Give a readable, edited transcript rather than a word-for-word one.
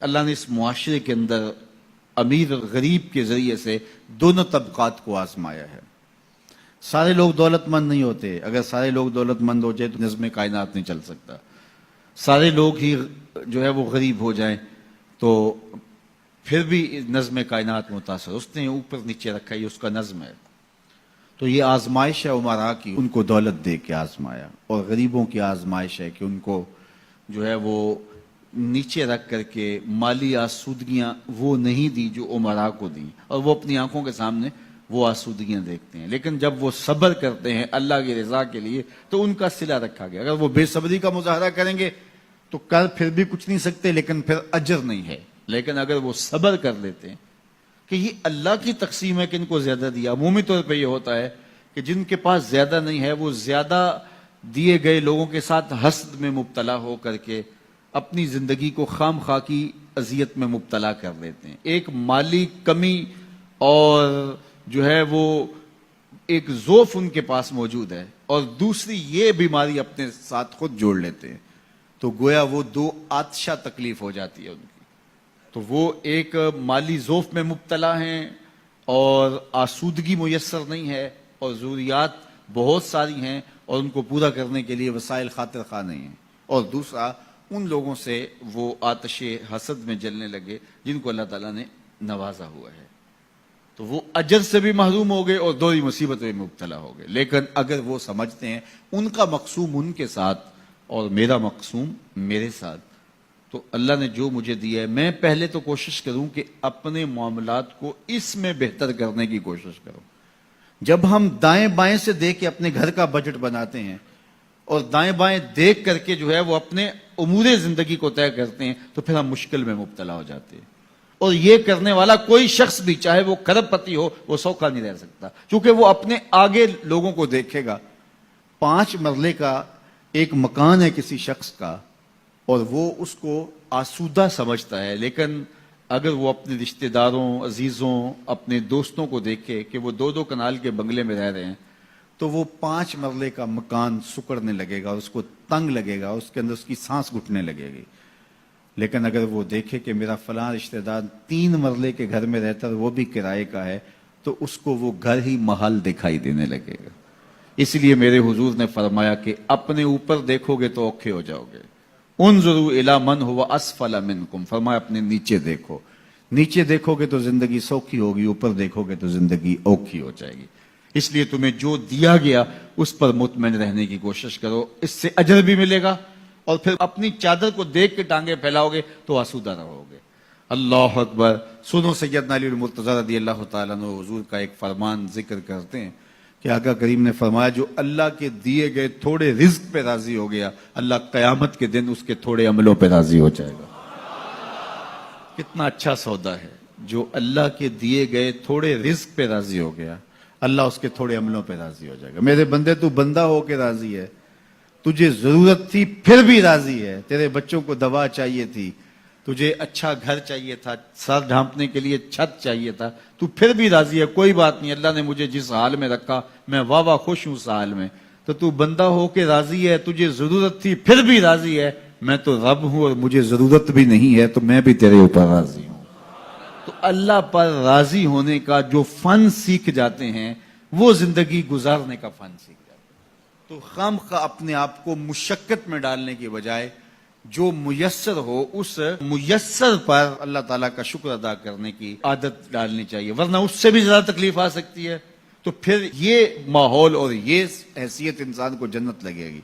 اللہ نے اس معاشرے کے اندر امیر اور غریب کے ذریعے سے دونوں طبقات کو آزمایا ہے۔ سارے لوگ دولت مند نہیں ہوتے۔ اگر سارے لوگ دولت مند ہو جائے تو نظم کائنات نہیں چل سکتا۔ سارے لوگ ہی جو ہے وہ غریب ہو جائیں تو پھر بھی نظم کائنات متاثر۔ اس نے اوپر نیچے رکھا، یہ اس کا نظم ہے۔ تو یہ آزمائش ہے عمراء کی، ان کو دولت دے کے آزمایا، اور غریبوں کی آزمائش ہے کہ ان کو جو ہے وہ نیچے رکھ کر کے مالی آسودگیاں وہ نہیں دی جو عمراء کو دیں، اور وہ اپنی آنکھوں کے سامنے وہ آسودگیاں دیکھتے ہیں۔ لیکن جب وہ صبر کرتے ہیں اللہ کی رضا کے لیے تو ان کا صلہ رکھا گیا۔ اگر وہ بے صبری کا مظاہرہ کریں گے تو کر پھر بھی کچھ نہیں سکتے، لیکن پھر اجر نہیں ہے۔ لیکن اگر وہ صبر کر لیتے ہیں کہ یہ اللہ کی تقسیم ہے کہ ان کو زیادہ دیا۔ عمومی طور پہ یہ ہوتا ہے کہ جن کے پاس زیادہ نہیں ہے وہ زیادہ دیے گئے لوگوں کے ساتھ حسد میں مبتلا ہو کر کے اپنی زندگی کو خام خواہ کی اذیت میں مبتلا کر لیتے ہیں۔ ایک مالی کمی اور جو ہے وہ ایک ضعف ان کے پاس موجود ہے، اور دوسری یہ بیماری اپنے ساتھ خود جوڑ لیتے ہیں، تو گویا وہ دو آتشہ تکلیف ہو جاتی ہے ان کی۔ تو وہ ایک مالی ضعف میں مبتلا ہیں اور آسودگی میسر نہیں ہے، اور ضروریات بہت ساری ہیں اور ان کو پورا کرنے کے لیے وسائل خاطر خواہ نہیں ہیں۔ اور دوسرا ان لوگوں سے وہ آتش حسد میں جلنے لگے جن کو اللہ تعالیٰ نے نوازا ہوا ہے، تو وہ اجر سے بھی محروم ہو گئے اور دوہری مصیبت میں مبتلا ہو گئے۔ لیکن اگر وہ سمجھتے ہیں ان کا مقسوم ان کے ساتھ اور میرا مقسوم میرے ساتھ، تو اللہ نے جو مجھے دیا ہے میں پہلے تو کوشش کروں کہ اپنے معاملات کو اس میں بہتر کرنے کی کوشش کروں۔ جب ہم دائیں بائیں سے دیکھ کے اپنے گھر کا بجٹ بناتے ہیں اور دائیں بائیں دیکھ کر کے جو ہے وہ اپنے امور زندگی کو طے کرتے ہیں تو پھر ہم مشکل میں مبتلا ہو جاتے ہیں۔ اور یہ کرنے والا کوئی شخص بھی، چاہے وہ کروڑ پتی ہو، وہ سوکھا نہیں رہ سکتا، کیونکہ وہ اپنے آگے لوگوں کو دیکھے گا۔ 5 مرلے کا ایک مکان ہے کسی شخص کا اور وہ اس کو آسودہ سمجھتا ہے، لیکن اگر وہ اپنے رشتہ داروں، عزیزوں، اپنے دوستوں کو دیکھے کہ وہ 2 کنال کے بنگلے میں رہ رہے ہیں تو وہ 5 مرلے کا مکان سکڑنے لگے گا، اس کو تنگ لگے گا، اس کے اندر اس کی سانس گھٹنے لگے گی۔ لیکن اگر وہ دیکھے کہ میرا فلاں رشتہ دار 3 مرلے کے گھر میں رہتا ہے، وہ بھی کرائے کا ہے، تو اس کو وہ گھر ہی محل دکھائی دینے لگے گا۔ اس لیے میرے حضور نے فرمایا کہ اپنے اوپر دیکھو گے تو اوکھے ہو جاؤ گے۔ انظروا الی من هو اسفل منکم، فرمایا اپنے نیچے دیکھو۔ نیچے دیکھو گے تو زندگی سوکھی ہوگی، اوپر دیکھو گے تو زندگی اوکھی ہو جائے گی۔ اس لیے تمہیں جو دیا گیا اس پر مطمئن رہنے کی کوشش کرو، اس سے اجر بھی ملے گا، اور پھر اپنی چادر کو دیکھ کے ٹانگیں پھیلاؤ گے تو آسودہ رہو گے۔ اللہ اکبر۔ سنو سیدنا علی المرتضی رضی اللہ تعالیٰ عنہ حضور کا ایک فرمان ذکر کرتے ہیں کہ آقا کریم نے فرمایا جو اللہ کے دیے گئے تھوڑے رزق پہ راضی ہو گیا، اللہ قیامت کے دن اس کے تھوڑے عملوں پہ راضی ہو جائے گا۔ کتنا اچھا سودا ہے۔ جو اللہ کے دیے گئے تھوڑے رزق پہ راضی ہو گیا، اللہ اس کے تھوڑے عملوں پہ راضی ہو جائے گا۔ میرے بندے تو بندہ ہو کے راضی ہے، تجھے ضرورت تھی پھر بھی راضی ہے، تیرے بچوں کو دوا چاہیے تھی، تجھے اچھا گھر چاہیے تھا، سر ڈھانپنے کے لیے چھت چاہیے تھا، تو پھر بھی راضی ہے۔ کوئی بات نہیں، اللہ نے مجھے جس حال میں رکھا میں واہ واہ خوش ہوں اس حال میں، تو بندہ ہو کے راضی ہے، تجھے ضرورت تھی پھر بھی راضی ہے۔ میں تو رب ہوں اور مجھے ضرورت بھی نہیں ہے تو میں بھی تیرے اوپر راضی ہوں۔ تو اللہ پر راضی ہونے کا جو فن سیکھ جاتے ہیں وہ زندگی گزارنے کا فن سیکھ جاتے ہیں۔ تو خامخواہ اپنے آپ کو مشقت میں ڈالنے کی بجائے جو میسر ہو اس میسر پر اللہ تعالیٰ کا شکر ادا کرنے کی عادت ڈالنی چاہیے، ورنہ اس سے بھی زیادہ تکلیف آ سکتی ہے۔ تو پھر یہ ماحول اور یہ حیثیت انسان کو جنت لگے گی۔